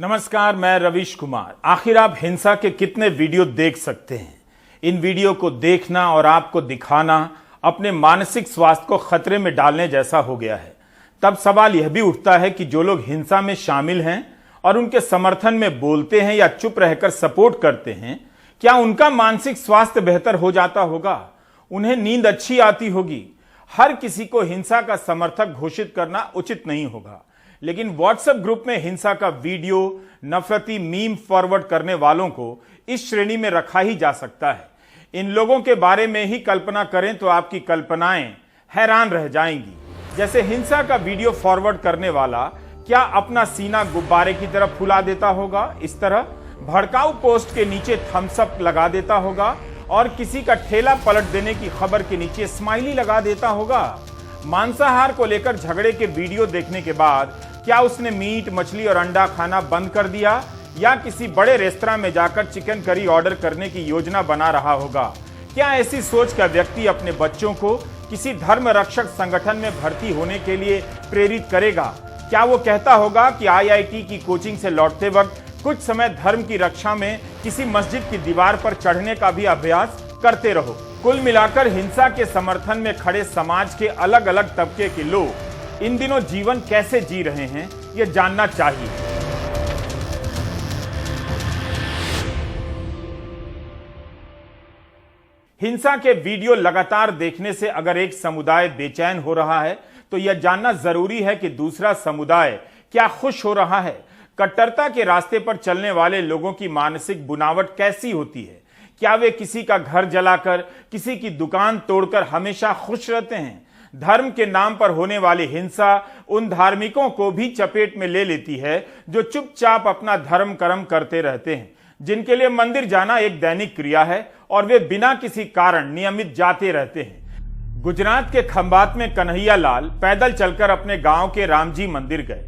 नमस्कार, मैं रवीश कुमार। आखिर आप हिंसा के कितने वीडियो देख सकते हैं? इन वीडियो को देखना और आपको दिखाना अपने मानसिक स्वास्थ्य को खतरे में डालने जैसा हो गया है। तब सवाल यह भी उठता है कि जो लोग हिंसा में शामिल हैं और उनके समर्थन में बोलते हैं या चुप रहकर सपोर्ट करते हैं, क्या उनका मानसिक स्वास्थ्य बेहतर हो जाता होगा? उन्हें नींद अच्छी आती होगी? हर किसी को हिंसा का समर्थक घोषित करना उचित नहीं होगा, लेकिन व्हाट्सएप ग्रुप में हिंसा का वीडियो, नफरती मीम फॉरवर्ड करने वालों को इस श्रेणी में रखा ही जा सकता है। इन लोगों के बारे में ही कल्पना करें तो आपकी कल्पनाएं हैरान रह जाएंगी। जैसे हिंसा का वीडियो फॉरवर्ड करने वाला क्या अपना सीना गुब्बारे की तरफ फुला देता होगा? इस तरह भड़काऊ पोस्ट के नीचे थम्स अप लगा देता होगा और किसी का ठेला पलट देने की खबर के नीचे स्माइली लगा देता होगा। मांसाहार को लेकर झगड़े के वीडियो देखने के बाद क्या उसने मीट, मछली और अंडा खाना बंद कर दिया या किसी बड़े रेस्तरां में जाकर चिकन करी ऑर्डर करने की योजना बना रहा होगा? क्या ऐसी सोच का व्यक्ति अपने बच्चों को किसी धर्म रक्षक संगठन में भर्ती होने के लिए प्रेरित करेगा? क्या वो कहता होगा कि आईआईटी की कोचिंग से लौटते वक्त कुछ समय धर्म की रक्षा में किसी मस्जिद की दीवार पर चढ़ने का भी अभ्यास करते रहो? कुल मिलाकर हिंसा के समर्थन में खड़े समाज के अलग अलग तबके के लोग इन दिनों जीवन कैसे जी रहे हैं, ये जानना चाहिए। हिंसा के वीडियो लगातार देखने से अगर एक समुदाय बेचैन हो रहा है तो यह जानना जरूरी है कि दूसरा समुदाय क्या खुश हो रहा है। कट्टरता के रास्ते पर चलने वाले लोगों की मानसिक बुनावट कैसी होती है? क्या वे किसी का घर जलाकर, किसी की दुकान तोड़कर हमेशा खुश रहते हैं? धर्म के नाम पर होने वाली हिंसा उन धार्मिकों को भी चपेट में ले लेती है जो चुपचाप अपना धर्म कर्म करते रहते हैं, जिनके लिए मंदिर जाना एक दैनिक क्रिया है और वे बिना किसी कारण नियमित जाते रहते हैं। गुजरात के खंबात में कन्हैया लाल पैदल चलकर अपने गांव के राम जी मंदिर गए।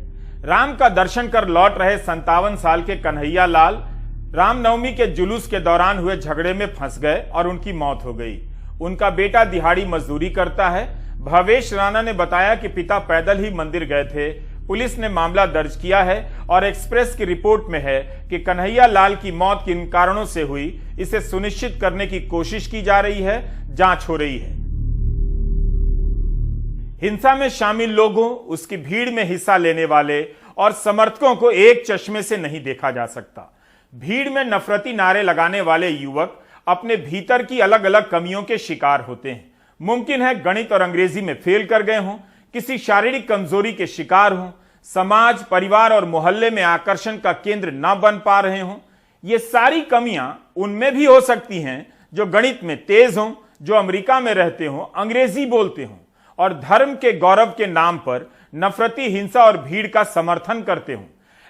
राम का दर्शन कर लौट रहे 57 साल के कन्हैया लाल रामनवमी के जुलूस के दौरान हुए झगड़े में फंस गए और उनकी मौत हो गई। उनका बेटा दिहाड़ी मजदूरी करता है। भवेश राणा ने बताया कि पिता पैदल ही मंदिर गए थे। पुलिस ने मामला दर्ज किया है और एक्सप्रेस की रिपोर्ट में है कि कन्हैया लाल की मौत किन कारणों से हुई, इसे सुनिश्चित करने की कोशिश की जा रही है, जांच हो रही है। हिंसा में शामिल लोगों, उसकी भीड़ में हिस्सा लेने वाले और समर्थकों को एक चश्मे से नहीं देखा जा सकता। भीड़ में नफरती नारे लगाने वाले युवक अपने भीतर की अलग अलग कमियों के शिकार होते हैं। मुमकिन है गणित और अंग्रेजी में फेल कर गए हों, किसी शारीरिक कमजोरी के शिकार हों, समाज, परिवार और मोहल्ले में आकर्षण का केंद्र न बन पा रहे हों। ये सारी कमियां उनमें भी हो सकती हैं जो गणित में तेज हों, जो अमेरिका में रहते हों, अंग्रेजी बोलते हों और धर्म के गौरव के नाम पर नफरती हिंसा और भीड़ का समर्थन करते हों।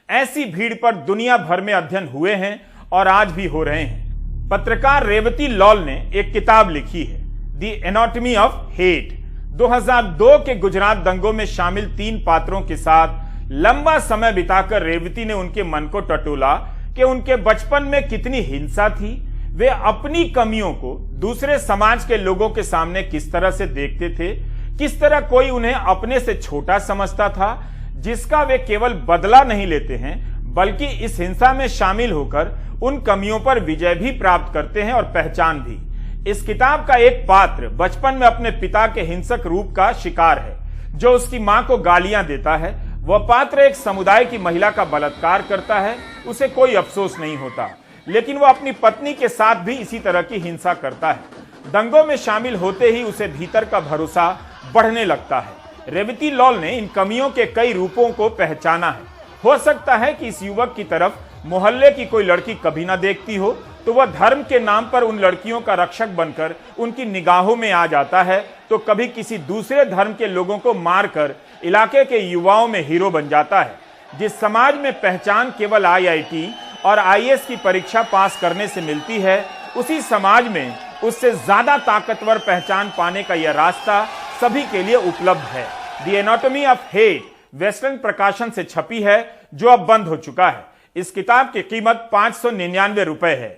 ऐसी भीड़ पर दुनिया भर में अध्ययन हुए हैं और आज भी हो रहे हैं। पत्रकार रेवती लॉल ने एक किताब लिखी है, द एनाटॉमी ऑफ हेट। 2002 के गुजरात दंगों में शामिल 3 पात्रों के साथ लंबा समय बिताकर रेवती ने उनके मन को टटोला कि उनके बचपन में कितनी हिंसा थी। वे अपनी कमियों को दूसरे समाज के लोगों के सामने किस तरह से देखते थे, किस तरह कोई उन्हें अपने से छोटा समझता था, जिसका वे केवल बदला नहीं लेते हैं बल्कि इस हिंसा में शामिल होकर उन कमियों पर विजय भी प्राप्त करते हैं और पहचान भी। इस किताब का एक पात्र बचपन में अपने पिता के हिंसक रूप का शिकार है, जो उसकी मां को गालियां देता है। वह पात्र एक समुदाय की महिला का बलात्कार करता है। उसे कोई अफसोस नहीं होता, लेकिन वह अपनी पत्नी के साथ भी इसी तरह की हिंसा करता है। दंगों में शामिल होते ही उसे भीतर का भरोसा बढ़ने लगता है। रेवती लॉल ने इन कमियों के कई रूपों को पहचाना है। हो सकता है कि इस युवक की तरफ मोहल्ले की कोई लड़की कभी ना देखती हो, तो वह धर्म के नाम पर उन लड़कियों का रक्षक बनकर उनकी निगाहों में आ जाता है, तो कभी किसी दूसरे धर्म के लोगों को मारकर इलाके के युवाओं में हीरो बन जाता है। जिस समाज में पहचान केवल आईआईटी और आईएएस की परीक्षा पास करने से मिलती है, उसी समाज में उससे ज्यादा ताकतवर पहचान पाने का यह रास्ता सभी के लिए उपलब्ध है। The anatomy of hate western प्रकाशन से छपी है, जो अब बंद हो चुका है। इस किताब की कीमत 599 रुपए है।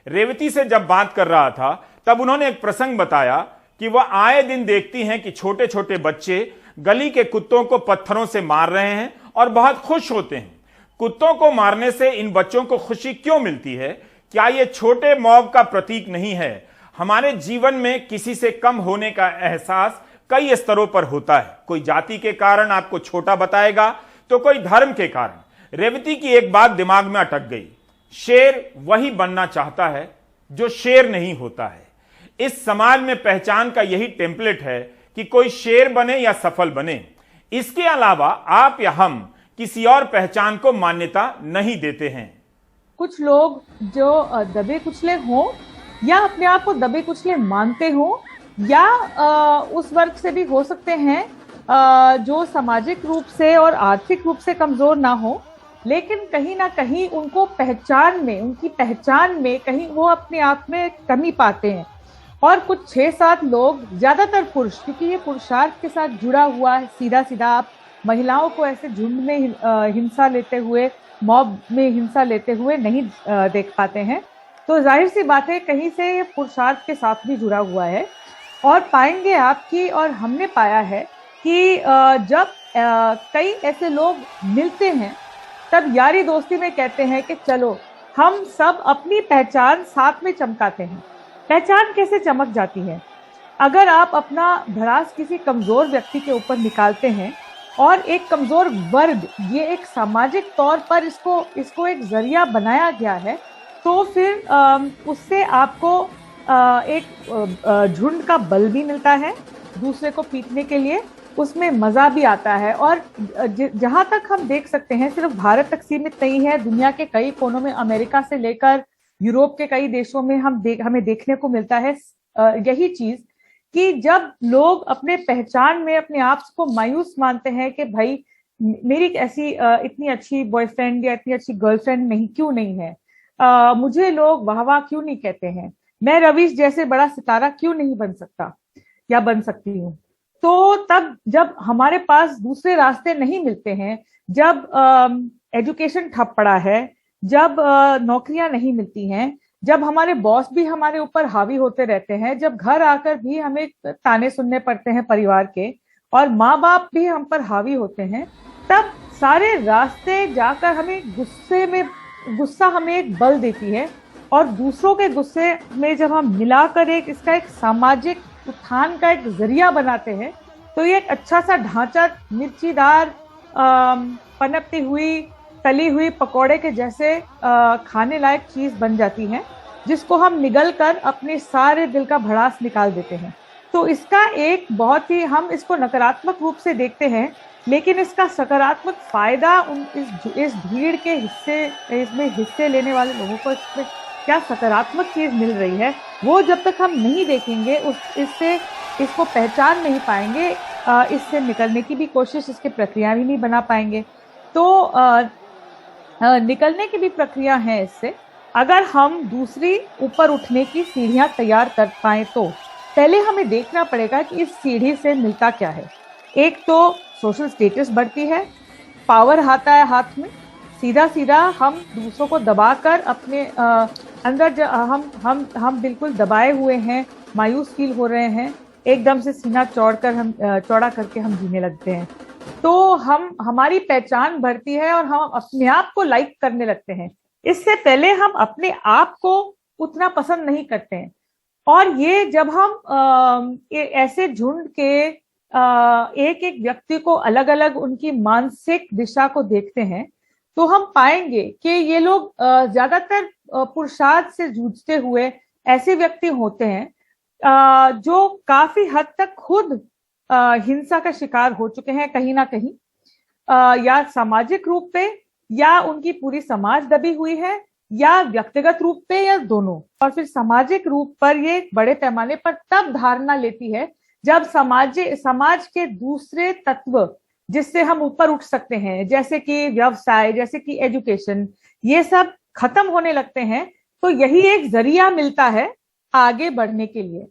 रेवती से जब बात कर रहा था तब उन्होंने एक प्रसंग बताया कि वह आए दिन देखती हैं कि छोटे छोटे बच्चे गली के कुत्तों को पत्थरों से मार रहे हैं और बहुत खुश होते हैं। कुत्तों को मारने से इन बच्चों को खुशी क्यों मिलती है? क्या ये छोटे मॉब का प्रतीक नहीं है? हमारे जीवन में किसी से कम होने का एहसास कई स्तरों पर होता है। कोई जाति के कारण आपको छोटा बताएगा तो कोई धर्म के कारण। रेवती की एक बात दिमाग में अटक गई, शेर वही बनना चाहता है जो शेर नहीं होता है। इस समाज में पहचान का यही टेम्पलेट है कि कोई शेर बने या सफल बने। इसके अलावा आप या हम किसी और पहचान को मान्यता नहीं देते हैं। कुछ लोग जो दबे कुचले हों या अपने आप को दबे कुचले मानते हों या उस वर्ग से भी हो सकते हैं जो सामाजिक रूप से और आर्थिक रूप से कमजोर ना हो, लेकिन कहीं ना कहीं उनको उनकी पहचान में कहीं वो अपने आप में कमी पाते हैं। और कुछ 6-7 लोग, ज्यादातर पुरुष, क्योंकि ये पुरुषार्थ के साथ जुड़ा हुआ है, सीधा सीधा आप महिलाओं को ऐसे झुंड में हिंसा लेते हुए, मॉब में हिंसा लेते हुए नहीं देख पाते हैं। तो जाहिर सी बात है कहीं से ये पुरुषार्थ के साथ भी जुड़ा हुआ है। और पाएंगे आपकी और हमने पाया है कि जब कई ऐसे लोग मिलते हैं तब यारी दोस्ती में कहते हैं कि चलो हम सब अपनी पहचान साथ में चमकाते हैं। पहचान कैसे चमक जाती है? अगर आप अपना भड़ास किसी कमजोर व्यक्ति के ऊपर निकालते हैं और एक कमजोर वर्ग, ये एक सामाजिक तौर पर इसको एक जरिया बनाया गया है, तो फिर उससे आपको एक झुंड का बल भी मिलता है दूसरे को पीटने के लिए, उसमें मजा भी आता है। और जहां तक हम देख सकते हैं, सिर्फ भारत तक सीमित नहीं है, दुनिया के कई कोनों में, अमेरिका से लेकर यूरोप के कई देशों में हमें देखने को मिलता है यही चीज कि जब लोग अपने पहचान में अपने आप को मायूस मानते हैं कि भाई मेरी ऐसी इतनी अच्छी बॉयफ्रेंड या इतनी अच्छी गर्लफ्रेंड क्यों नहीं है, मुझे लोग वाह वाह क्यों नहीं कहते हैं, मैं रवीश जैसे बड़ा सितारा क्यों नहीं बन सकता या बन सकती हूँ। तो तब जब हमारे पास दूसरे रास्ते नहीं मिलते हैं, जब एजुकेशन ठप पड़ा है, जब नौकरियां नहीं मिलती हैं, जब हमारे बॉस भी हमारे ऊपर हावी होते रहते हैं, जब घर आकर भी हमें ताने सुनने पड़ते हैं परिवार के और माँ बाप भी हम पर हावी होते हैं, तब सारे रास्ते जाकर गुस्सा हमें एक बल देती है। और दूसरों के गुस्से में जब हम मिलाकर इसका एक सामाजिक उत्थान का एक जरिया बनाते हैं, तो ये एक अच्छा सा ढांचा मिर्चीदार पनपती हुई तली हुई पकौड़े के जैसे खाने लायक चीज बन जाती है, जिसको हम निगल कर अपने सारे दिल का भड़ास निकाल देते हैं। तो इसका एक बहुत ही, हम इसको नकारात्मक रूप से देखते हैं, लेकिन इसका सकारात्मक फायदा इस भीड़ के इसमें हिस्से लेने वाले लोगों को इसमें क्या सकारात्मक चीज मिल रही है, वो जब तक हम नहीं देखेंगे, इसको पहचान नहीं पाएंगे, इससे निकलने की भी कोशिश, इसकी प्रक्रिया भी नहीं बना पाएंगे। तो निकलने की भी प्रक्रिया है इससे। अगर हम दूसरी ऊपर उठने की सीढ़ियां तैयार कर पाए तो पहले हमें देखना पड़ेगा कि इस सीढ़ी से मिलता क्या है। एक तो सोशल स्टेटस बढ़ती है, पावर आता है हाथ में, सीधा सीधा हम दूसरों को दबाकर अपने अंदर हम बिल्कुल दबाए हुए हैं, मायूस फील हो रहे हैं, एकदम से सीना चौड़ा करके हम जीने लगते हैं। तो हमारी पहचान बढ़ती है और हम अपने आप को लाइक करने लगते हैं। इससे पहले हम अपने आप को उतना पसंद नहीं करते हैं। और ये जब हम ऐसे झुंड के एक एक व्यक्ति को अलग अलग उनकी मानसिक दिशा को देखते हैं, तो हम पाएंगे कि ये लोग ज्यादातर पुरुषार्थ से जूझते हुए ऐसे व्यक्ति होते हैं जो काफी हद तक खुद हिंसा का शिकार हो चुके हैं, कहीं ना कहीं या सामाजिक रूप पे, या उनकी पूरी समाज दबी हुई है, या व्यक्तिगत रूप पे, या दोनों। और फिर सामाजिक रूप पर ये बड़े पैमाने पर तब धारणा लेती है जब समाज के दूसरे तत्व जिससे हम ऊपर उठ सकते हैं, जैसे कि व्यवसाय, जैसे कि एजुकेशन, ये सब खत्म होने लगते हैं, तो यही एक जरिया मिलता है आगे बढ़ने के लिए।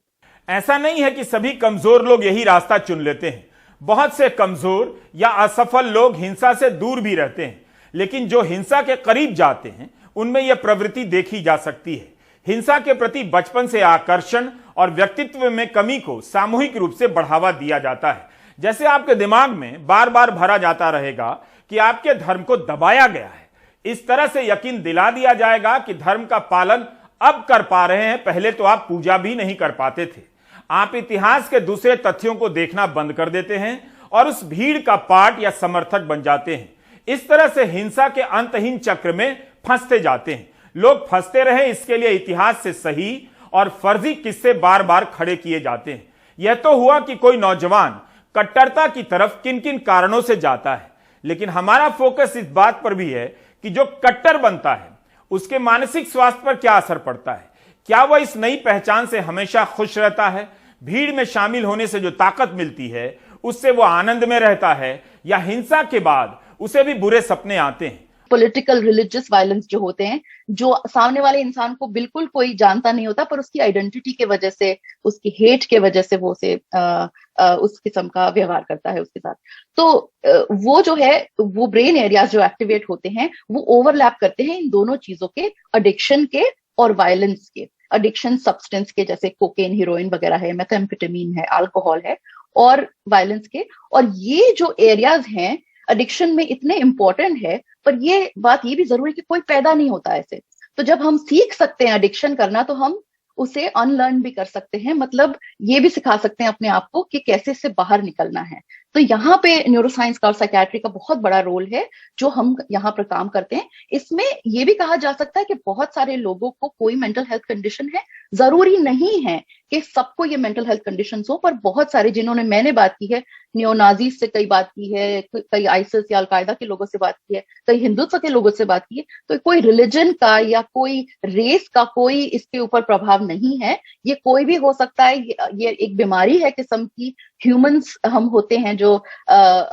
ऐसा नहीं है कि सभी कमजोर लोग यही रास्ता चुन लेते हैं। बहुत से कमजोर या असफल लोग हिंसा से दूर भी रहते हैं, लेकिन जो हिंसा के करीब जाते हैं उनमें यह प्रवृत्ति देखी जा सकती है। हिंसा के प्रति बचपन से आकर्षण और व्यक्तित्व में कमी को सामूहिक रूप से बढ़ावा दिया जाता है। जैसे आपके दिमाग में बार बार भरा जाता रहेगा कि आपके धर्म को दबाया गया है, इस तरह से यकीन दिला दिया जाएगा कि धर्म का पालन अब कर पा रहे हैं, पहले तो आप पूजा भी नहीं कर पाते थे। आप इतिहास के दूसरे तथ्यों को देखना बंद कर देते हैं और उस भीड़ का पार्ट या समर्थक बन जाते हैं। इस तरह से हिंसा के अंतहीन चक्र में फंसते जाते हैं। लोग फंसते रहे, इसके लिए इतिहास से सही और फर्जी किस्से बार बार खड़े किए जाते हैं। यह तो हुआ कि कोई नौजवान कट्टरता की तरफ किन किन कारणों से जाता है, लेकिन हमारा फोकस इस बात पर भी है कि जो कट्टर बनता है उसके मानसिक स्वास्थ्य पर क्या असर पड़ता है। क्या वह इस नई पहचान से हमेशा खुश रहता है? भीड़ में शामिल होने से जो ताकत मिलती है उससे वो आनंद में रहता है, या हिंसा के बाद उसे भी बुरे सपने आते हैं? पॉलिटिकल रिलीजियस वायलेंस जो होते हैं, जो सामने वाले इंसान को बिल्कुल कोई जानता नहीं होता, पर उसकी आइडेंटिटी के वजह से, उसकी हेट के वजह से वो उसे उस किस्म का व्यवहार करता है उसके साथ। तो वो जो है, वो ब्रेन एरियाज जो एक्टिवेट होते हैं वो ओवरलैप करते हैं इन दोनों चीजों के, एडिक्शन के और वायलेंस के। एडिक्शन सब्सटेंस के जैसे कोकेन, हीरोइन वगैरह है, मेथाम्फेटामिन है, अल्कोहल है, और वायलेंस के। और ये जो एरियाज हैं एडिक्शन में इतने इंपॉर्टेंट है, पर ये बात ये भी जरूरी है कि कोई पैदा नहीं होता ऐसे। तो जब हम सीख सकते हैं एडिक्शन करना, तो हम उसे अनलर्न भी कर सकते हैं, मतलब ये भी सिखा सकते हैं अपने आप को कि कैसे इससे बाहर निकलना है। तो यहाँ पे न्यूरोसाइंस का और साइकियाट्री का बहुत बड़ा रोल है जो हम यहाँ पर काम करते हैं। इसमें ये भी कहा जा सकता है कि बहुत सारे लोगों को कोई मेंटल हेल्थ कंडीशन है, जरूरी नहीं है कि सबको ये मेंटल हेल्थ कंडीशन हो, पर बहुत सारे, जिन्होंने मैंने बात की है, नियोनाजीज से कई बात की है, कई आइसिस या अलकायदा के लोगों से बात की है, कई हिंदुत्व के लोगों से बात की है, तो कोई रिलीजन का या कोई रेस का कोई इसके ऊपर प्रभाव नहीं है। ये कोई भी हो सकता है, ये एक बीमारी है किस्म की। ह्यूमंस हम होते हैं, जो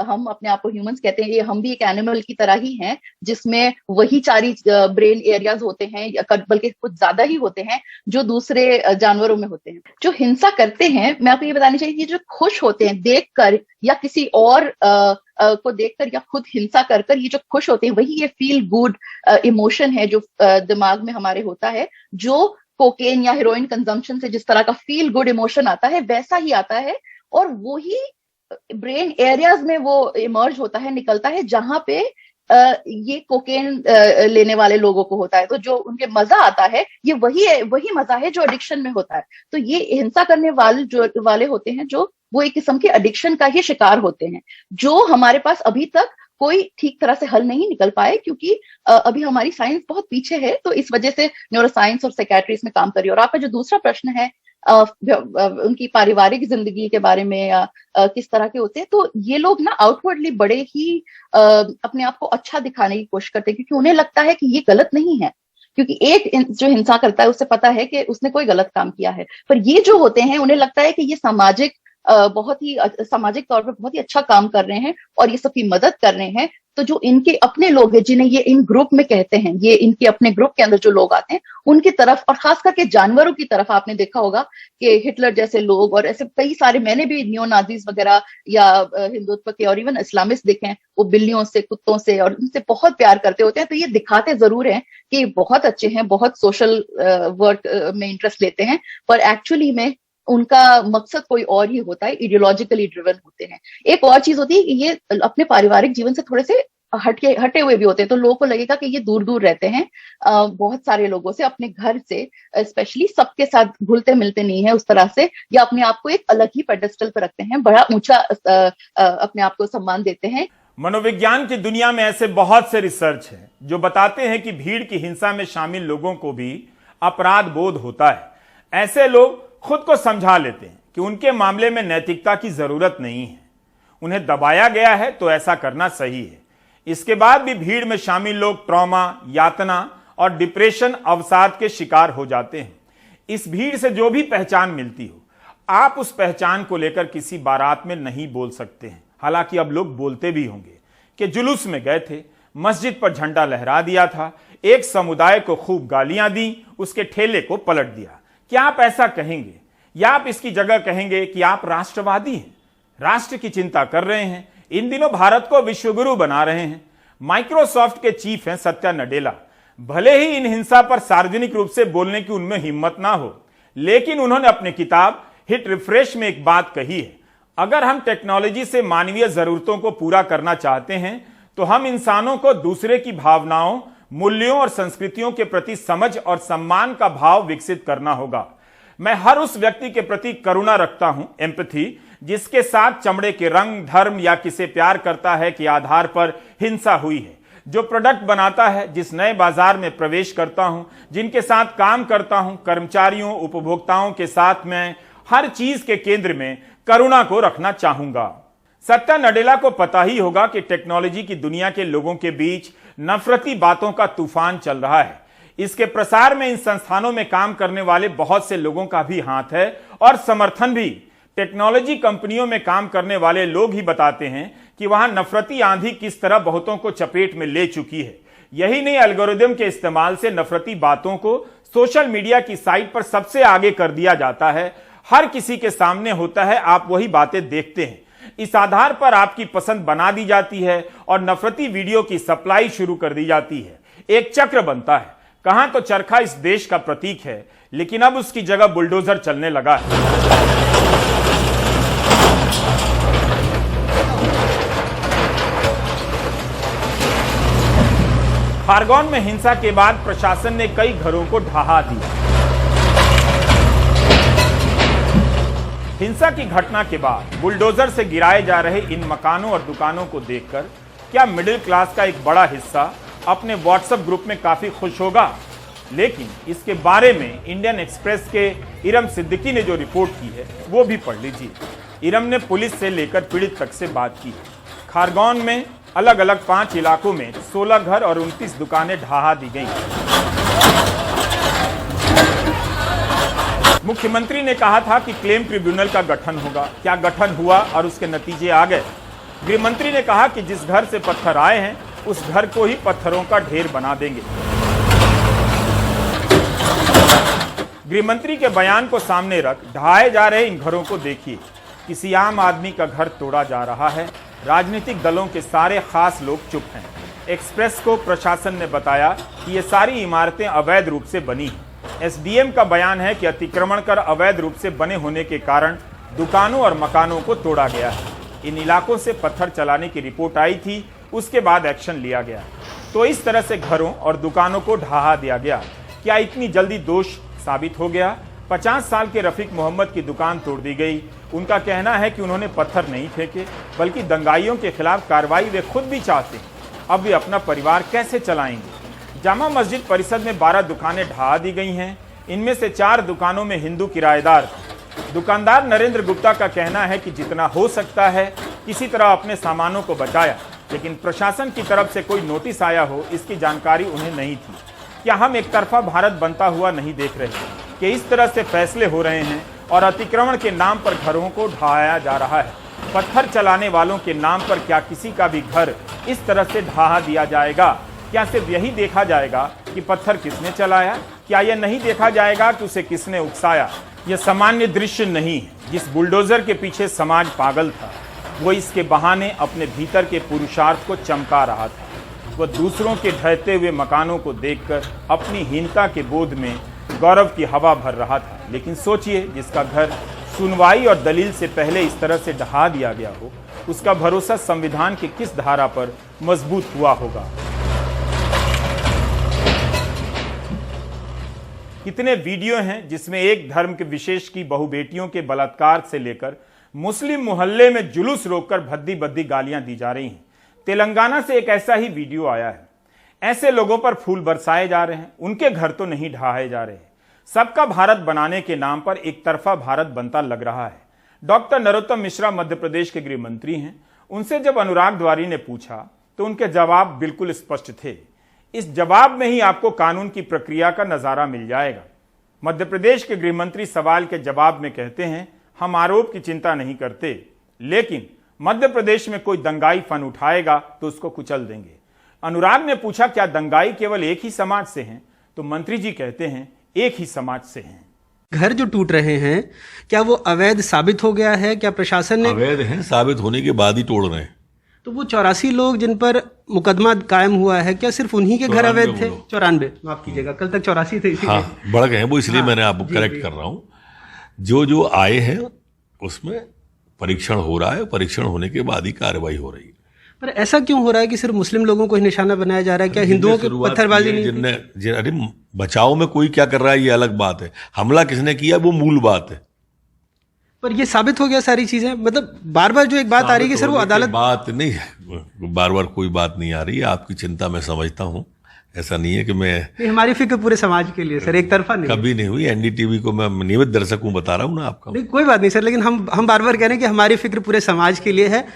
हम अपने आप को ह्यूमंस कहते हैं, ये हम भी एक एनिमल की तरह ही हैं, जिसमें वही 4 ब्रेन एरियाज होते हैं, बल्कि कुछ ज्यादा ही होते हैं जो दूसरे जानवरों में होते हैं। जो हिंसा करते हैं, मैं आपको ये बताना चाहिए कि जो खुश होते हैं देखकर, या किसी और को देखकर, या खुद हिंसा कर कर ये जो खुश होते हैं, वही ये फील गुड इमोशन है जो दिमाग में हमारे होता है। जो कोकेन या हेरोइन कंजम्पशन से जिस तरह का फील गुड इमोशन आता है, वैसा ही आता है, और वो ही ब्रेन एरियाज में वो इमर्ज होता है, निकलता है, जहां पे ये कोकेन लेने वाले लोगों को होता है। तो जो उनके मजा आता है, ये वही मजा है जो एडिक्शन में होता है। तो ये हिंसा करने वाले होते हैं जो वो एक किस्म के एडिक्शन का ही शिकार होते हैं, जो हमारे पास अभी तक कोई ठीक तरह से हल नहीं निकल पाए, क्योंकि अभी हमारी साइंस बहुत पीछे है। तो इस वजह से न्यूरोसाइंस और साइकियाट्री इसमें काम कर रही है। और आपका जो दूसरा प्रश्न है उनकी पारिवारिक जिंदगी के बारे में, या किस तरह के होते हैं, तो ये लोग ना आउटवर्डली बड़े ही अपने आप को अच्छा दिखाने की कोशिश करते हैं, क्योंकि उन्हें लगता है कि ये गलत नहीं है। क्योंकि एक जो हिंसा करता है उसे पता है कि उसने कोई गलत काम किया है, पर ये जो होते हैं उन्हें लगता है कि ये बहुत ही सामाजिक तौर पर बहुत ही अच्छा काम कर रहे हैं और ये सबकी मदद कर रहे हैं। तो जो इनके अपने लोग हैं, जिन्हें ये इन ग्रुप में कहते हैं, ये इनके अपने ग्रुप के अंदर जो लोग आते हैं, उनकी तरफ, और खास करके जानवरों की तरफ, आपने देखा होगा कि हिटलर जैसे लोग और ऐसे कई सारे, मैंने भी नियो नाजीज वगैरह या हिंदुत्व के और इवन इस्लामिस्ट देखे हैं, वो बिल्लियों से, कुत्तों से और उनसे बहुत प्यार करते होते हैं। तो ये दिखाते जरूर हैं कि बहुत अच्छे हैं, बहुत सोशल वर्क में इंटरेस्ट लेते हैं, पर एक्चुअली में उनका मकसद कोई और ही होता है, आइडियोलॉजिकली ड्रिवन होते हैं। एक और चीज होती है कि ये अपने पारिवारिक जीवन से थोड़े से हटे हुए भी होते हैं, तो लोगों को लगेगा कि ये दूर दूर रहते हैं बहुत सारे लोगों से, अपने घर से स्पेशली, सबके साथ घुलते मिलते नहीं है उस तरह से, या अपने आप को एक अलग ही पेडेस्टल पर रखते हैं, बड़ा ऊंचा अपने आप को सम्मान देते हैं। मनोविज्ञान की दुनिया में ऐसे बहुत से रिसर्च है जो बताते हैं कि भीड़ की हिंसा में शामिल लोगों को भी अपराध बोध होता है। ऐसे लोग खुद को समझा लेते हैं कि उनके मामले में नैतिकता की जरूरत नहीं है, उन्हें दबाया गया है तो ऐसा करना सही है। इसके बाद भी भीड़ में शामिल लोग ट्रॉमा, यातना और डिप्रेशन, अवसाद के शिकार हो जाते हैं। इस भीड़ से जो भी पहचान मिलती हो, आप उस पहचान को लेकर किसी बारात में नहीं बोल सकते हैं। हालांकि अब लोग बोलते भी होंगे कि जुलूस में गए थे, मस्जिद पर झंडा लहरा दिया था, एक समुदाय को खूब गालियां दी, उसके ठेले को पलट दिया। क्या आप ऐसा कहेंगे, या आप इसकी जगह कहेंगे कि आप राष्ट्रवादी हैं, राष्ट्र की चिंता कर रहे हैं, इन दिनों भारत को विश्वगुरु बना रहे हैं? माइक्रोसॉफ्ट के चीफ हैं सत्या नडेला। भले ही इन हिंसा पर सार्वजनिक रूप से बोलने की उनमें हिम्मत ना हो, लेकिन उन्होंने अपनी किताब हिट रिफ्रेश में एक बात कही है, अगर हम टेक्नोलॉजी से मानवीय जरूरतों को पूरा करना चाहते हैं तो हम इंसानों को दूसरे की भावनाओं मूल्यों और संस्कृतियों के प्रति समझ और सम्मान का भाव विकसित करना होगा। मैं हर उस व्यक्ति के प्रति करुणा रखता हूं, एम्पैथी, जिसके साथ चमड़े के रंग, धर्म या किसे प्यार करता है के आधार पर हिंसा हुई है। जो प्रोडक्ट बनाता है, जिस नए बाजार में प्रवेश करता हूं, जिनके साथ काम करता हूं, कर्मचारियों, उपभोक्ताओं के साथ मैं हर चीज के केंद्र में करुणा को रखना चाहूंगा। सत्या नडेला को पता ही होगा कि टेक्नोलॉजी की दुनिया के लोगों के बीच नफरती बातों का तूफान चल रहा है। इसके प्रसार में इन संस्थानों में काम करने वाले बहुत से लोगों का भी हाथ है और समर्थन भी। टेक्नोलॉजी कंपनियों में काम करने वाले लोग ही बताते हैं कि वहां नफरती आंधी किस तरह बहुतों को चपेट में ले चुकी है। यही नहीं, एल्गोरिदम के इस्तेमाल से नफरती बातों को सोशल मीडिया की साइट पर सबसे आगे कर दिया जाता है। हर किसी के सामने होता है, आप वही बातें देखते हैं। इस आधार पर आपकी पसंद बना दी जाती है और नफरती वीडियो की सप्लाई शुरू कर दी जाती है। एक चक्र बनता है। कहां तो चरखा इस देश का प्रतीक है, लेकिन अब उसकी जगह बुलडोजर चलने लगा है। खारगोन में हिंसा के बाद प्रशासन ने कई घरों को ढहा दिया। हिंसा की घटना के बाद बुलडोजर से गिराए जा रहे इन मकानों और दुकानों को देखकर क्या मिडिल क्लास का एक बड़ा हिस्सा अपने व्हाट्सएप ग्रुप में काफी खुश होगा? लेकिन इसके बारे में इंडियन एक्सप्रेस के इरम सिद्दीकी ने जो रिपोर्ट की है वो भी पढ़ लीजिए। इरम ने पुलिस से लेकर पीड़ित तक से बात की है। खारगोन में अलग अलग 5 इलाकों में 16 घर और 29 दुकानें ढहा दी गई। मुख्यमंत्री ने कहा था कि क्लेम ट्रिब्यूनल का गठन होगा। क्या गठन हुआ और उसके नतीजे आ गए? गृहमंत्री ने कहा कि जिस घर से पत्थर आए हैं उस घर को ही पत्थरों का ढेर बना देंगे। गृहमंत्री के बयान को सामने रख ढहाए जा रहे इन घरों को देखिए। किसी आम आदमी का घर तोड़ा जा रहा है। राजनीतिक दलों के सारे खास लोग चुप हैं। एक्सप्रेस को प्रशासन ने बताया कि ये सारी इमारतें अवैध रूप से बनी हैं। एसडीएम का बयान है कि अतिक्रमण कर अवैध रूप से बने होने के कारण दुकानों और मकानों को तोड़ा गया है। इन इलाकों से पत्थर चलाने की रिपोर्ट आई थी, उसके बाद एक्शन लिया गया। तो इस तरह से घरों और दुकानों को ढहा दिया गया। क्या इतनी जल्दी दोष साबित हो गया? 50 साल के रफीक मोहम्मद की दुकान तोड़ दी गई। उनका कहना है कि उन्होंने पत्थर नहीं फेंके, बल्कि दंगाइयों के खिलाफ कार्रवाई वे खुद भी चाहते हैं। अब वे अपना परिवार कैसे चलाएंगे? जामा मस्जिद परिसर में 12 दुकानें ढहा दी गई हैं। इनमें से 4 दुकानों में हिंदू किराएदार थे। दुकानदार नरेंद्र गुप्ता का कहना है कि जितना हो सकता है किसी तरह अपने सामानों को बचाया, लेकिन प्रशासन की तरफ से कोई नोटिस आया हो इसकी जानकारी उन्हें नहीं थी। क्या हम एक तरफा भारत बनता हुआ नहीं देख रहे कि इस तरह से फैसले हो रहे हैं और अतिक्रमण के नाम पर घरों को ढहाया जा रहा है? पत्थर चलाने वालों के नाम पर क्या किसी का भी घर इस तरह से ढहा दिया जाएगा? क्या सिर्फ यही देखा जाएगा कि पत्थर किसने चलाया? क्या यह नहीं देखा जाएगा कि उसे किसने उकसाया? यह सामान्य दृश्य नहीं है। जिस बुलडोजर के पीछे समाज पागल था, वो इसके बहाने अपने भीतर के पुरुषार्थ को चमका रहा था। वह दूसरों के ढहते हुए मकानों को देखकर अपनी हीनता के बोध में गौरव की हवा भर रहा था। लेकिन सोचिए, जिसका घर सुनवाई और दलील से पहले इस तरह से ढहा दिया गया हो, उसका भरोसा संविधान की किस धारा पर मजबूत हुआ होगा? कितने वीडियो हैं जिसमें एक धर्म के विशेष की बहु बेटियों के बलात्कार से लेकर मुस्लिम मोहल्ले में जुलूस रोककर भद्दी भद्दी गालियां दी जा रही हैं। तेलंगाना से एक ऐसा ही वीडियो आया है। ऐसे लोगों पर फूल बरसाए जा रहे हैं, उनके घर तो नहीं ढहाए जा रहे। सबका भारत बनाने के नाम पर एक तरफा भारत बनता लग रहा है। डॉक्टर नरोत्तम मिश्रा मध्य प्रदेश के गृह मंत्री हैं। उनसे जब अनुराग द्वारी ने पूछा तो उनके जवाब बिल्कुल स्पष्ट थे। इस जवाब में ही आपको कानून की प्रक्रिया का नजारा मिल जाएगा। मध्य प्रदेश के गृह मंत्री सवाल के जवाब में कहते हैं, हम आरोप की चिंता नहीं करते, लेकिन मध्य प्रदेश में कोई दंगाई फन उठाएगा तो उसको कुचल देंगे। अनुराग ने पूछा, क्या दंगाई केवल एक ही समाज से हैं? तो मंत्री जी कहते हैं, एक ही समाज से हैं। घर जो टूट रहे हैं, क्या वो अवैध साबित हो गया है? क्या प्रशासन ने अवैध हैं, साबित होने के बाद ही तोड़ रहे हैं। तो वो 84 लोग जिन पर मुकदमा कायम हुआ है, क्या सिर्फ उन्हीं के घर अवैध थे? 94, माफ कीजिएगा, कल तक 84 थे। हाँ, बढ़ गए हैं वो, इसलिए मैंने आपको करेक्ट कर रहा हूँ। जो आए हैं उसमें परीक्षण हो रहा है, परीक्षण होने के बाद ही कार्रवाई हो रही है। पर ऐसा क्यों हो रहा है कि सिर्फ मुस्लिम लोगों को ही निशाना बनाया जा रहा है? क्या हिंदुओं की पत्थरबाजी नहीं? अरे बचाव में कोई क्या कर रहा है ये अलग बात है, हमला किसने किया वो मूल बात है। पर ये साबित हो गया सारी चीजें, मतलब बार बार जो एक बात आ रही है कि सर वो अदालत, बात नहीं है, बार बार कोई बात नहीं आ रही है। आपकी चिंता मैं समझता हूँ, ऐसा नहीं है कि मैं, हमारी फिक्र पूरे समाज के लिए सर, एक तरफा नहीं, कभी नहीं हुई। एनडीटीवी को मैं नियमित दर्शक हूँ, बता रहा हूँ ना आपका। नहीं कोई बात नहीं सर, लेकिन हम बार बार कह रहे हैं कि हमारी फिक्र पूरे समाज के लिए है।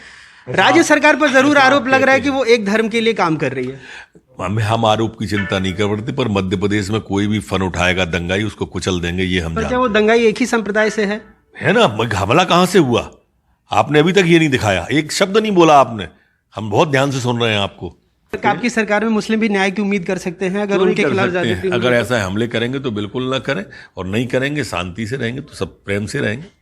राज्य सरकार पर जरूर आरोप लग रहा है कि वो एक धर्म के लिए काम कर रही है। हम आरोप की चिंता नहीं करते, पर मध्य प्रदेश में कोई भी फन उठाएगा दंगाई, उसको कुचल देंगे, ये हम जानते हैं। वो दंगाई एक ही संप्रदाय से है ना? हमला कहां से हुआ? आपने अभी तक ये नहीं दिखाया, एक शब्द नहीं बोला आपने। हम बहुत ध्यान से सुन रहे हैं आपको। आपकी सरकार में मुस्लिम भी न्याय की उम्मीद कर सकते हैं अगर उनके खिलाफ ज्यादती अगर ऐसा हमले करेंगे तो बिल्कुल ना करें, और नहीं करेंगे, शांति से रहेंगे, तो सब प्रेम से रहेंगे।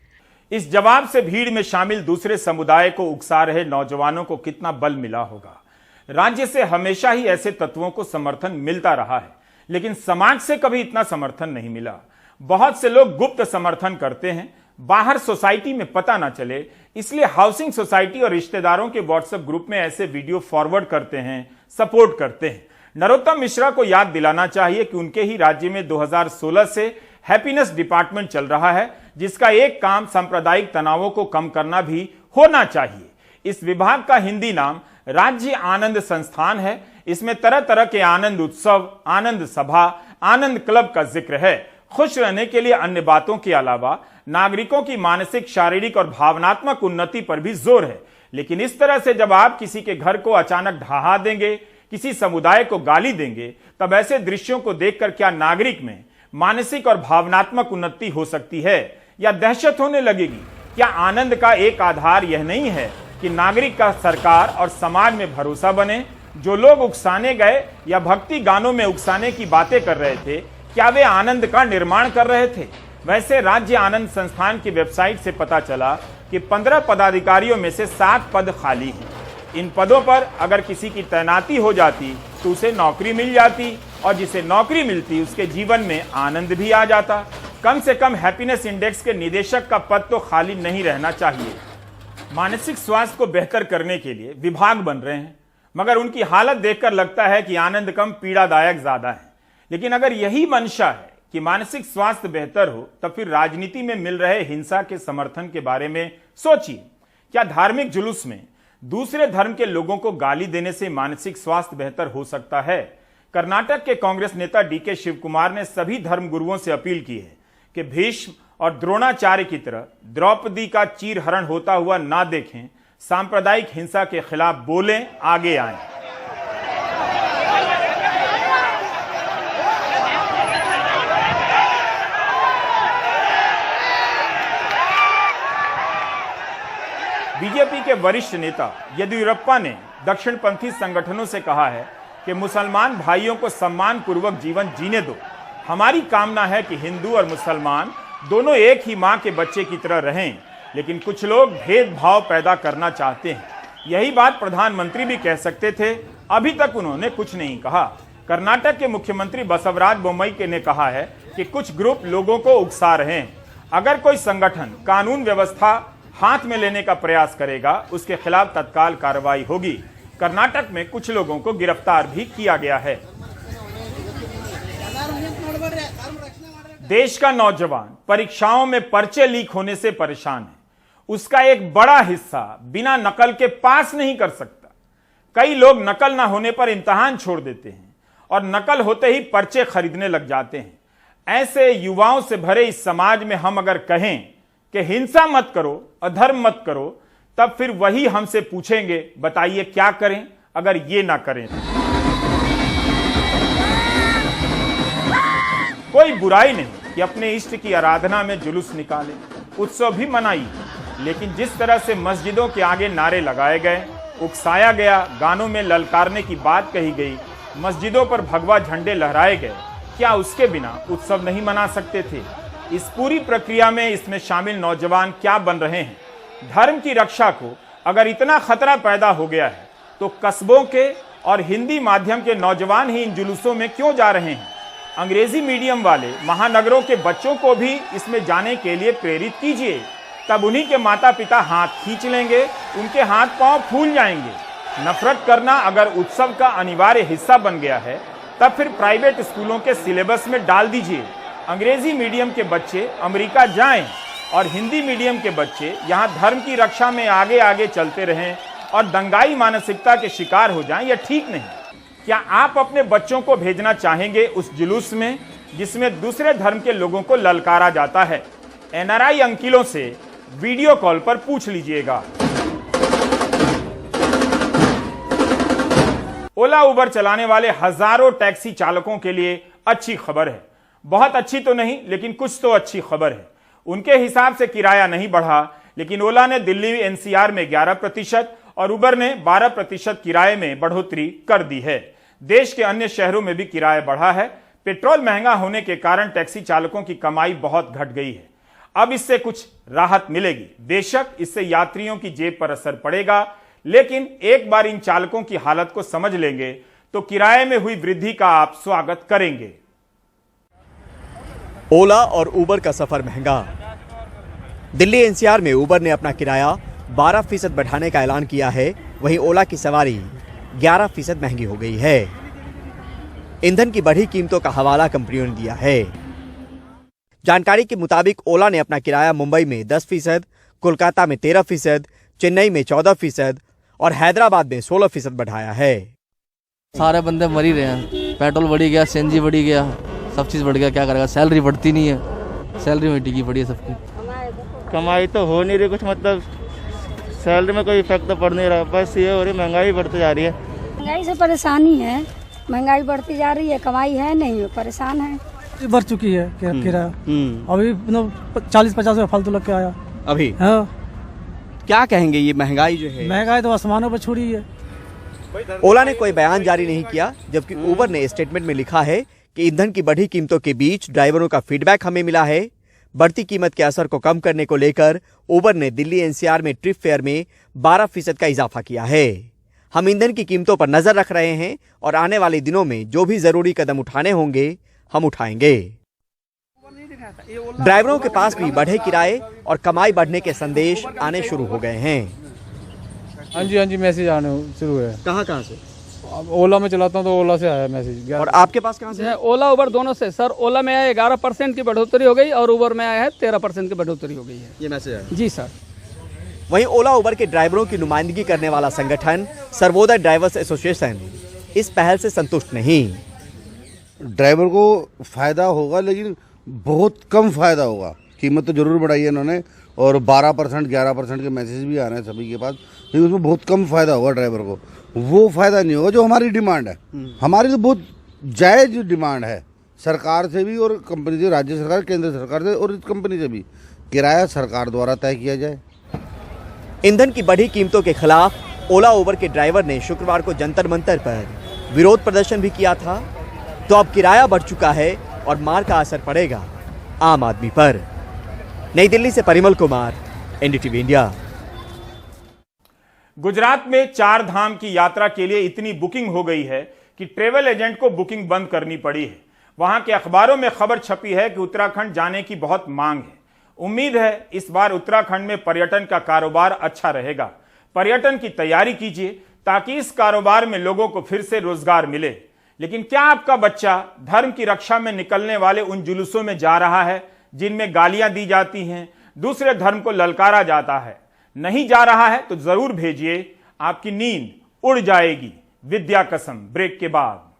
इस जवाब से भीड़ में शामिल दूसरे समुदाय को उकसा रहे नौजवानों को कितना बल मिला होगा। राज्य से हमेशा ही ऐसे तत्वों को समर्थन मिलता रहा है, लेकिन समाज से कभी इतना समर्थन नहीं मिला। बहुत से लोग गुप्त समर्थन करते हैं, बाहर सोसाइटी में पता ना चले, इसलिए हाउसिंग सोसाइटी और रिश्तेदारों के व्हाट्सएप ग्रुप में ऐसे वीडियो फॉरवर्ड करते हैं, सपोर्ट करते हैं। नरोत्तम मिश्रा को याद दिलाना चाहिए कि उनके ही राज्य में 2016 से हैप्पीनेस डिपार्टमेंट चल रहा है, जिसका एक काम सांप्रदायिक तनावों को कम करना भी होना चाहिए। इस विभाग का हिंदी नाम राज्य आनंद संस्थान है। इसमें तरह तरह के आनंद उत्सव, आनंद सभा, आनंद क्लब का जिक्र है। खुश रहने के लिए अन्य बातों के अलावा नागरिकों की मानसिक, शारीरिक और भावनात्मक उन्नति पर भी जोर है। लेकिन इस तरह से जब आप किसी के घर को अचानक ढहा देंगे, किसी समुदाय को गाली देंगे, तब ऐसे दृश्यों को देखकर क्या नागरिक में मानसिक और भावनात्मक उन्नति हो सकती है या दहशत होने लगेगी? क्या आनंद का एक आधार यह नहीं है कि नागरिक का सरकार और समाज में भरोसा बने? जो लोग उकसाने गए या भक्ति गानों में उकसाने की बातें कर रहे थे, क्या वे आनंद का निर्माण कर रहे थे? वैसे राज्य आनंद संस्थान की वेबसाइट से पता चला कि 15 पदाधिकारियों में से 7 पद खाली हैं। इन पदों पर अगर किसी की तैनाती हो जाती तो उसे नौकरी मिल जाती, और जिसे नौकरी मिलती उसके जीवन में आनंद भी आ जाता। कम से कम हैप्पीनेस इंडेक्स के निदेशक का पद तो खाली नहीं रहना चाहिए। मानसिक स्वास्थ्य को बेहतर करने के लिए विभाग बन रहे हैं, मगर उनकी हालत देखकर लगता है कि आनंद कम, पीड़ादायक ज्यादा है। लेकिन अगर यही मंशा है कि मानसिक स्वास्थ्य बेहतर हो, तब फिर राजनीति में मिल रहे हिंसा के समर्थन के बारे में सोचिए। क्या धार्मिक जुलूस में दूसरे धर्म के लोगों को गाली देने से मानसिक स्वास्थ्य बेहतर हो सकता है? कर्नाटक के कांग्रेस नेता डीके शिव कुमार ने सभी धर्म गुरुओं से अपील की है कि भीष्म और द्रोणाचार्य की तरह द्रौपदी का चीरहरण होता हुआ ना देखें, सांप्रदायिक हिंसा के खिलाफ बोलें, आगे आएं। बीजेपी के वरिष्ठ नेता येदियुरप्पा ने दक्षिणपंथी संगठनों से कहा है कि मुसलमान भाइयों को सम्मान पूर्वक जीवन जीने दो। हमारी कामना है कि हिंदू और मुसलमान दोनों एक ही मां के बच्चे की तरह रहें, लेकिन कुछ लोग भेदभाव पैदा करना चाहते हैं। यही बात प्रधानमंत्री भी कह सकते थे, अभी तक उन्होंने कुछ नहीं कहा। कर्नाटक के मुख्यमंत्री बसवराज बोम्मई ने कहा है कि कुछ ग्रुप लोगों को उकसा रहे हैं। अगर कोई संगठन कानून व्यवस्था हाथ में लेने का प्रयास करेगा, उसके खिलाफ तत्काल कार्रवाई होगी। कर्नाटक में कुछ लोगों को गिरफ्तार भी किया गया है। देश का नौजवान परीक्षाओं में पर्चे लीक होने से परेशान है। उसका एक बड़ा हिस्सा बिना नकल के पास नहीं कर सकता। कई लोग नकल ना होने पर इम्तिहान छोड़ देते हैं और नकल होते ही पर्चे खरीदने लग जाते हैं। ऐसे युवाओं से भरे इस समाज में हम अगर कहें कि हिंसा मत करो, अधर्म मत करो, तब फिर वही हमसे पूछेंगे, बताइए क्या करें अगर ये ना करें। कोई बुराई नहीं कि अपने इष्ट की आराधना में जुलूस निकाले, उत्सव भी मनाइए, लेकिन जिस तरह से मस्जिदों के आगे नारे लगाए गए, उकसाया गया, गानों में ललकारने की बात कही गई, मस्जिदों पर भगवा झंडे लहराए गए, क्या उसके बिना उत्सव नहीं मना सकते थे? इस पूरी प्रक्रिया में इसमें शामिल नौजवान क्या बन रहे हैं? धर्म की रक्षा को अगर इतना खतरा पैदा हो गया है तो कस्बों के और हिंदी माध्यम के नौजवान ही इन जुलूसों में क्यों जा रहे हैं? अंग्रेजी मीडियम वाले महानगरों के बच्चों को भी इसमें जाने के लिए प्रेरित कीजिए, तब उन्हीं के माता पिता हाथ खींच लेंगे, उनके हाथ पांव फूल जाएंगे। नफरत करना अगर उत्सव का अनिवार्य हिस्सा बन गया है तब फिर प्राइवेट स्कूलों के सिलेबस में डाल दीजिए। अंग्रेजी मीडियम के बच्चे अमेरिका जाएं और हिंदी मीडियम के बच्चे यहां धर्म की रक्षा में आगे आगे चलते रहें और दंगाई मानसिकता के शिकार हो जाएं, यह ठीक नहीं। क्या आप अपने बच्चों को भेजना चाहेंगे उस जुलूस में जिसमें दूसरे धर्म के लोगों को ललकारा जाता है? एनआरआई अंकिलों से वीडियो कॉल पर पूछ लीजिएगा। ओला उबर चलाने वाले हजारों टैक्सी चालकों के लिए अच्छी खबर है। बहुत अच्छी तो नहीं, लेकिन कुछ तो अच्छी खबर है। उनके हिसाब से किराया नहीं बढ़ा, लेकिन ओला ने दिल्ली एनसीआर में 11% और उबर ने 12% किराए में बढ़ोतरी कर दी है। देश के अन्य शहरों में भी किराया बढ़ा है। पेट्रोल महंगा होने के कारण टैक्सी चालकों की कमाई बहुत घट गई है। अब इससे कुछ राहत मिलेगी। बेशक इससे यात्रियों की जेब पर असर पड़ेगा, लेकिन एक बार इन चालकों की हालत को समझ लेंगे तो किराए में हुई वृद्धि का आप स्वागत करेंगे। ओला और उबर का सफर महंगा। दिल्ली एनसीआर में उबर ने अपना किराया 12% बढ़ाने का ऐलान किया है, वहीं ओला की सवारी 11% महंगी हो गई है। ईंधन की बढ़ी कीमतों का हवाला कंपनियों ने दिया है। जानकारी के मुताबिक ओला ने अपना किराया मुंबई में 10%, कोलकाता में 13%, चेन्नई में 14% और हैदराबाद में 16% बढ़ाया है। सारे बंदे मर ही रहे हैं। पेट्रोल बढ़ी गया, सीएनजी बढ़ी गया, सब चीज़ बढ़ गया, क्या करेगा। सैलरी बढ़ती नहीं है, सैलरी में टिकी पड़ी है सबकी। कमाई तो हो नहीं रही कुछ, मतलब सैलरी में कोई इफेक्ट तो पड़ नहीं रहा। बस ये हो रही, महंगाई बढ़ती जा रही है। महंगाई से परेशानी है, महंगाई बढ़ती जा रही है, कमाई है नहीं, परेशान है। बढ़ चुकी है किराया। अभी 40-50 में फालतू लग के आया अभी। हाँ, क्या कहेंगे, ये महंगाई जो है? महंगाई तो आसमानों पर छुड़ी है। ओला ने कोई बयान जारी नहीं किया, जबकि उबर ने स्टेटमेंट में लिखा है कि ईंधन की बढ़ी कीमतों के बीच ड्राइवरों का फीडबैक हमें मिला है। बढ़ती कीमत के असर को कम करने को लेकर उबर ने दिल्ली एनसीआर में ट्रिप फेयर में 12% का इजाफा किया है। हम ईंधन की कीमतों पर नजर रख रहे हैं और आने वाले दिनों में जो भी जरूरी कदम उठाने होंगे हम उठाएंगे। ड्राइवरों के पास भी बढ़े किराए और कमाई बढ़ने के संदेश आने शुरू हो गए हैं। हाँ जी, मैसेज आने शुरू है। कहाँ से? ओला में चलाता हूँ तो ओला से आया मैसेज। और आपके पास कहाँ से? ओला उबर दोनों से। सर, ओला में आया 11% की बढ़ोतरी हो गई और उबर में आया है 13% की बढ़ोतरी हो गई है। ये मैसेज है? जी सर। वहीं ओला उबर के ड्राइवरों की नुमाइंदगी करने वाला संगठन सर्वोदय ड्राइवर्स एसोसिएशन इस पहल से संतुष्ट नहीं। ड्राइवर को फायदा होगा, लेकिन बहुत कम फायदा होगा। कीमत तो जरूर बढ़ाई है इन्होंने और 12%, 11% के मैसेज भी आ रहे हैं सभी के पास, लेकिन उसमें बहुत कम फायदा होगा ड्राइवर को। वो फायदा नहीं होगा जो हमारी डिमांड है। हमारी तो बहुत जायज डिमांड है, सरकार से भी और कंपनी से, राज्य सरकार, केंद्र सरकार से और इस कंपनी से भी। किराया सरकार द्वारा तय किया जाए। ईंधन की बढ़ी कीमतों के खिलाफ ओला उबर के ड्राइवर ने शुक्रवार को जंतर मंतर पर विरोध प्रदर्शन भी किया था। तो अब किराया बढ़ चुका है और मार का असर पड़ेगा आम आदमी पर। नई दिल्ली से परिमल कुमार, एनडीटीवी इंडिया। गुजरात में 4 धाम की यात्रा के लिए इतनी बुकिंग हो गई है कि ट्रेवल एजेंट को बुकिंग बंद करनी पड़ी है। वहां के अखबारों में खबर छपी है कि उत्तराखंड जाने की बहुत मांग है। उम्मीद है इस बार उत्तराखंड में पर्यटन का कारोबार अच्छा रहेगा। पर्यटन की तैयारी कीजिए ताकि इस कारोबार में लोगों को फिर से रोजगार मिले। लेकिन क्या आपका बच्चा धर्म की रक्षा में निकलने वाले उन जुलूसों में जा रहा है जिनमें गालियां दी जाती हैं, दूसरे धर्म को ललकारा जाता है? नहीं जा रहा है तो जरूर भेजिए, आपकी नींद उड़ जाएगी। विद्या कसम ब्रेक के बाद।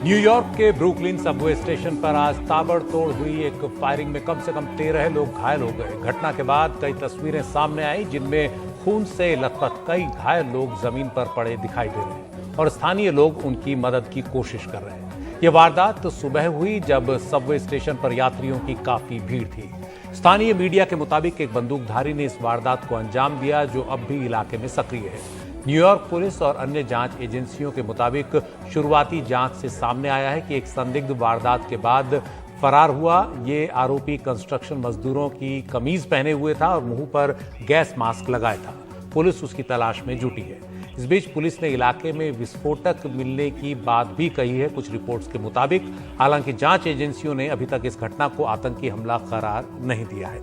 न्यूयॉर्क के ब्रुकलिन सबवे स्टेशन पर आज ताबड़तोड़ हुई एक फायरिंग में कम से कम 13 लोग घायल हो गए। घटना के बाद कई तस्वीरें सामने आई जिनमें खून से लथपथ कई घायल लोग जमीन पर पड़े दिखाई दे रहे हैं और स्थानीय लोग उनकी मदद की कोशिश कर रहे हैं। यह वारदात सुबह हुई जब सबवे स्टेशन पर यात्रियों की काफी भीड़ थी। स्थानीय मीडिया के मुताबिक एक बंदूकधारी ने इस वारदात को अंजाम दिया जो अब भी इलाके में सक्रिय है। न्यूयॉर्क पुलिस और अन्य जांच एजेंसियों के मुताबिक शुरुआती जांच से सामने आया है कि एक संदिग्ध वारदात के बाद फरार हुआ। ये आरोपी कंस्ट्रक्शन मजदूरों की कमीज पहने हुए था और मुंह पर गैस मास्क लगाया था। पुलिस उसकी तलाश में जुटी है। इस बीच पुलिस ने इलाके में विस्फोटक मिलने की बात भी कही है कुछ रिपोर्ट्स के मुताबिक। हालांकि जांच एजेंसियों ने अभी तक इस घटना को आतंकी हमला करार नहीं दिया है।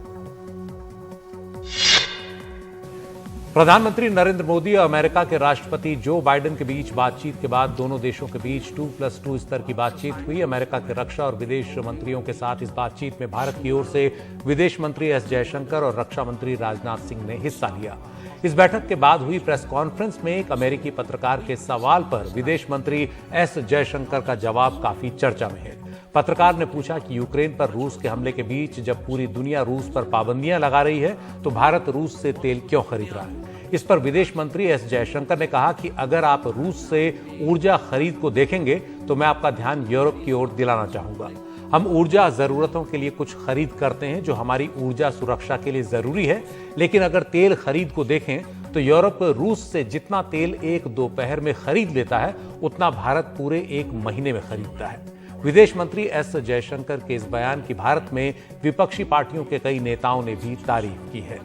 प्रधानमंत्री नरेंद्र मोदी और अमेरिका के राष्ट्रपति जो बाइडेन के बीच बातचीत के बाद दोनों देशों के बीच 2+2 स्तर की बातचीत हुई। अमेरिका के रक्षा और विदेश मंत्रियों के साथ इस बातचीत में भारत की ओर से विदेश मंत्री एस जयशंकर और रक्षा मंत्री राजनाथ सिंह ने हिस्सा लिया। इस बैठक के बाद हुई प्रेस कॉन्फ्रेंस में एक अमेरिकी पत्रकार के सवाल पर विदेश मंत्री एस जयशंकर का जवाब काफी चर्चा में है। पत्रकार ने पूछा कि यूक्रेन पर रूस के हमले के बीच जब पूरी दुनिया रूस पर पाबंदियां लगा रही है तो भारत रूस से तेल क्यों खरीद रहा है। इस पर विदेश मंत्री एस जयशंकर ने कहा कि अगर आप रूस से ऊर्जा खरीद को देखेंगे तो मैं आपका ध्यान यूरोप की ओर दिलाना चाहूंगा। हम ऊर्जा जरूरतों के लिए कुछ खरीद करते हैं जो हमारी ऊर्जा सुरक्षा के लिए जरूरी है, लेकिन अगर तेल खरीद को देखें तो यूरोप रूस से जितना तेल एक दोपहर में खरीद लेता है उतना भारत पूरे एक महीने में खरीदता है। विदेश मंत्री एस जयशंकर के इस बयान की भारत में विपक्षी पार्टियों के कई नेताओं ने भी तारीफ की है।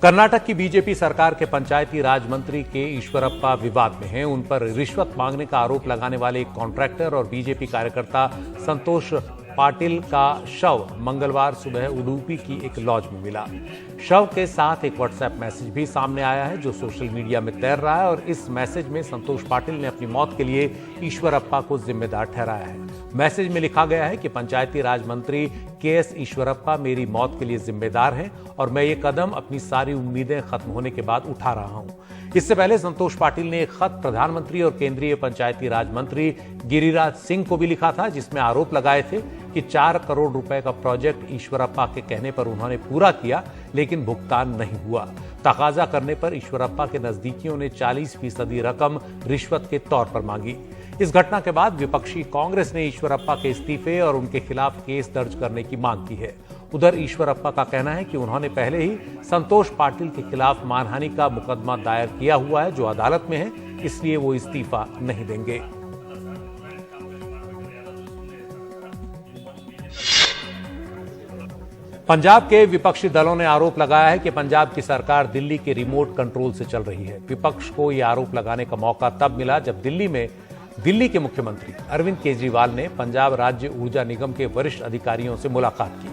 कर्नाटक की बीजेपी सरकार के पंचायती राज मंत्री के ईश्वरप्पा विवाद में हैं। उन पर रिश्वत मांगने का आरोप लगाने वाले एक कॉन्ट्रैक्टर और बीजेपी कार्यकर्ता संतोष पाटिल का शव मंगलवार सुबह उडुपी की एक लॉज में मिला। शव के साथ एक व्हाट्सएप मैसेज भी सामने आया है जो सोशल मीडिया में तैर रहा है और इस मैसेज में संतोष पाटिल ने अपनी मौत के लिए ईश्वरप्पा को जिम्मेदार ठहराया है। मैसेज में लिखा गया है कि पंचायती राज मंत्री के.एस. ईश्वरप्पा मेरी मौत के लिए जिम्मेदार हैं और मैं ये कदम अपनी सारी उम्मीदें खत्म होने के बाद उठा रहा हूं। इससे पहले संतोष पाटिल ने एक खत प्रधानमंत्री और केंद्रीय पंचायती राज मंत्री गिरिराज सिंह को भी लिखा था जिसमें आरोप लगाए थे कि 4 करोड़ रुपए का प्रोजेक्ट ईश्वरप्पा के कहने पर उन्होंने पूरा किया लेकिन भुगतान नहीं हुआ। तकाजा करने पर ईश्वरप्पा के नजदीकियों ने 40% रकम रिश्वत के तौर पर मांगी। इस घटना के बाद विपक्षी कांग्रेस ने ईश्वरप्पा के इस्तीफे और उनके खिलाफ केस दर्ज करने की मांग की है। उधर ईश्वरप्पा का कहना है कि उन्होंने पहले ही संतोष पाटिल के खिलाफ मानहानि का मुकदमा दायर किया हुआ है जो अदालत में है, इसलिए वो इस्तीफा नहीं देंगे। पंजाब के विपक्षी दलों ने आरोप लगाया है कि पंजाब की सरकार दिल्ली के रिमोट कंट्रोल से चल रही है। विपक्ष को यह आरोप लगाने का मौका तब मिला जब दिल्ली के मुख्यमंत्री अरविंद केजरीवाल ने पंजाब राज्य ऊर्जा निगम के वरिष्ठ अधिकारियों से मुलाकात की।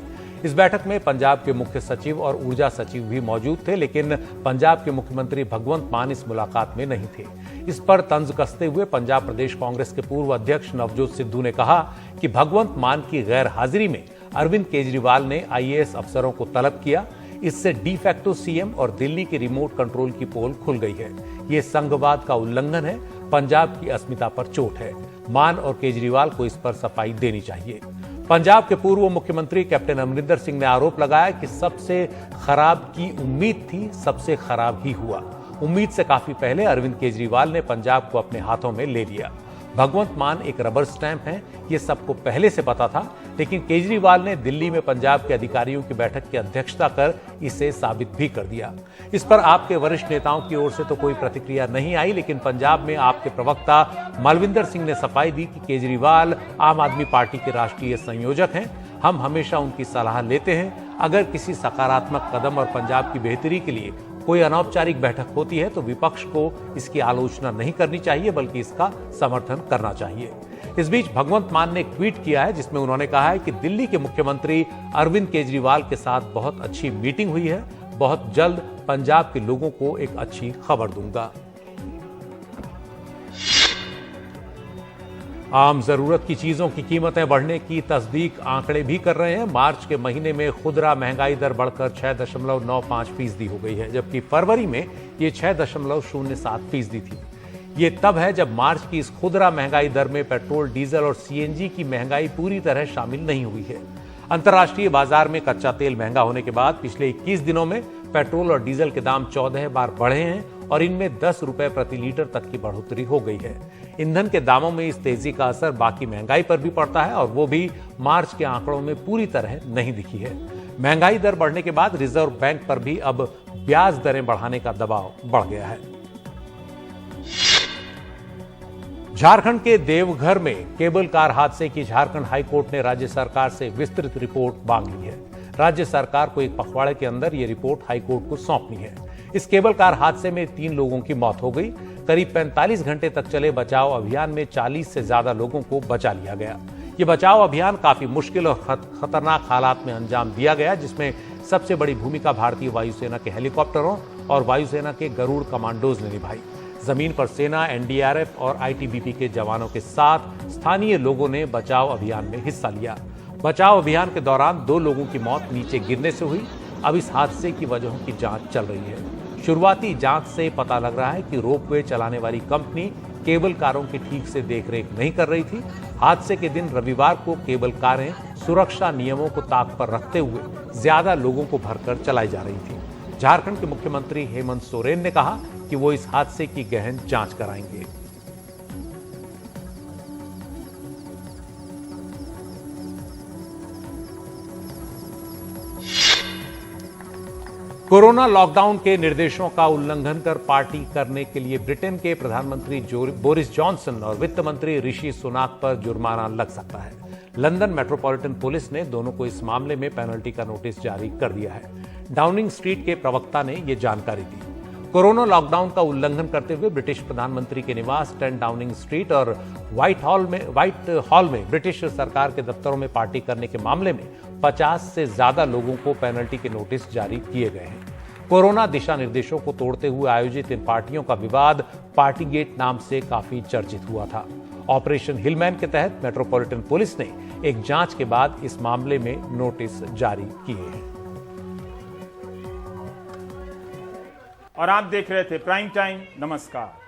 इस बैठक में पंजाब के मुख्य सचिव और ऊर्जा सचिव भी मौजूद थे, लेकिन पंजाब के मुख्यमंत्री भगवंत मान इस मुलाकात में नहीं थे। इस पर तंज कसते हुए पंजाब प्रदेश कांग्रेस के पूर्व अध्यक्ष नवजोत सिद्धू ने कहा कि भगवंत मान की गैर हाजिरी में अरविंद केजरीवाल ने आईएएस अफसरों को तलब किया। इससे डी फैक्टो सीएम और दिल्ली के रिमोट कंट्रोल की पोल खुल गई है। यह संघवाद का उल्लंघन है, पंजाब की अस्मिता पर चोट है। मान और केजरीवाल को इस पर सफाई देनी चाहिए। पंजाब के पूर्व मुख्यमंत्री कैप्टन अमरिंदर सिंह ने आरोप लगाया कि सबसे खराब की उम्मीद थी, सबसे खराब ही हुआ। उम्मीद से काफी पहले अरविंद केजरीवाल ने पंजाब को अपने हाथों में ले लिया। भगवंत मान एक रबर स्टैंप है, ये सबको पहले से पता था, लेकिन केजरीवाल ने दिल्ली में पंजाब के अधिकारियों की बैठक की अध्यक्षता कर इसे साबित भी कर दिया। इस पर आपके वरिष्ठ नेताओं की ओर से तो कोई प्रतिक्रिया नहीं आई, लेकिन पंजाब में आपके प्रवक्ता मलविंदर सिंह ने सफाई दी कि केजरीवाल आम आदमी पार्टी के राष्ट्रीय संयोजक हैं। हम हमेशा उनकी सलाह लेते हैं। अगर किसी सकारात्मक कदम और पंजाब की बेहतरी के लिए कोई अनौपचारिक बैठक होती है तो विपक्ष को इसकी आलोचना नहीं करनी चाहिए, बल्कि इसका समर्थन करना चाहिए। इस बीच भगवंत मान ने एक ट्वीट किया है जिसमें उन्होंने कहा है कि दिल्ली के मुख्यमंत्री अरविंद केजरीवाल के साथ बहुत अच्छी मीटिंग हुई है। बहुत जल्द पंजाब के लोगों को एक अच्छी खबर दूंगा। आम जरूरत की चीजों की कीमतें बढ़ने की तस्दीक आंकड़े भी कर रहे हैं। मार्च के महीने में खुदरा महंगाई दर बढ़कर 6.95% हो गई है, जबकि फरवरी में ये 6.07% थी। ये तब है जब मार्च की इस खुदरा महंगाई दर में पेट्रोल, डीजल और सीएनजी की महंगाई पूरी तरह शामिल नहीं हुई है। अंतर्राष्ट्रीय बाजार में कच्चा तेल महंगा होने के बाद पिछले 21 दिनों में पेट्रोल और डीजल के दाम 14 बार बढ़े हैं और इनमें 10 रुपए प्रति लीटर तक की बढ़ोतरी हो गई है। ईंधन के दामों में इस तेजी का असर बाकी महंगाई पर भी पड़ता है और वो भी मार्च के आंकड़ों में पूरी तरह नहीं दिखी है। महंगाई दर बढ़ने के बाद रिजर्व बैंक पर भी अब ब्याज दरें बढ़ाने का दबाव बढ़ गया है। झारखंड के देवघर में केबल कार हादसे की झारखंड हाईकोर्ट ने राज्य सरकार से विस्तृत रिपोर्ट मांग ली है। राज्य सरकार को एक पखवाड़े के अंदर यह रिपोर्ट हाईकोर्ट को सौंपनी है। इस केबल कार हादसे में 3 लोगों की मौत हो गई। करीब 45 घंटे तक चले बचाव अभियान में 40 से ज्यादा लोगों को बचा लिया गया। ये बचाव अभियान काफी मुश्किल और खतरनाक हालात में अंजाम दिया गया, जिसमें सबसे बड़ी भूमिका भारतीय वायुसेना के हेलीकॉप्टरों और वायुसेना के गरुड़ कमांडोज ने निभाई। जमीन पर सेना, एनडीआरएफ और आईटीबीपी के जवानों के साथ स्थानीय लोगों ने बचाव अभियान में हिस्सा लिया। बचाव अभियान के दौरान 2 लोगों की मौत नीचे गिरने से हुई। अब इस हादसे की वजहों की जांच चल रही है। शुरुआती जांच से पता लग रहा है कि रोपवे चलाने वाली कंपनी केबल कारों की ठीक से देखरेख नहीं कर रही थी। हादसे के दिन रविवार को केबल कारें सुरक्षा नियमों को ताक पर रखते हुए ज्यादा लोगों को भरकर चलाई जा रही थी। झारखंड के मुख्यमंत्री हेमंत सोरेन ने कहा कि वो इस हादसे की गहन जांच कराएंगे। कोरोना लॉकडाउन के निर्देशों का उल्लंघन कर पार्टी करने के लिए ब्रिटेन के प्रधानमंत्री बोरिस जॉनसन और वित्त मंत्री ऋषि सुनाक पर जुर्माना लग सकता है। लंदन मेट्रोपॉलिटन पुलिस ने दोनों को इस मामले में पेनल्टी का नोटिस जारी कर दिया है। डाउनिंग स्ट्रीट के प्रवक्ता ने यह जानकारी दी। कोरोना लॉकडाउन का उल्लंघन करते हुए ब्रिटिश प्रधानमंत्री के निवास 10 डाउनिंग स्ट्रीट और व्हाइट हॉल में ब्रिटिश सरकार के दफ्तरों में पार्टी करने के मामले में 50 से ज्यादा लोगों को पेनल्टी के नोटिस जारी किए गए हैं। कोरोना दिशा निर्देशों को तोड़ते हुए आयोजित इन पार्टियों का विवाद पार्टी गेट नाम से काफी चर्चित हुआ था। ऑपरेशन हिलमैन के तहत मेट्रोपॉलिटन पुलिस ने एक जांच के बाद इस मामले में नोटिस जारी किए हैं। और आप देख रहे थे प्राइम टाइम। नमस्कार।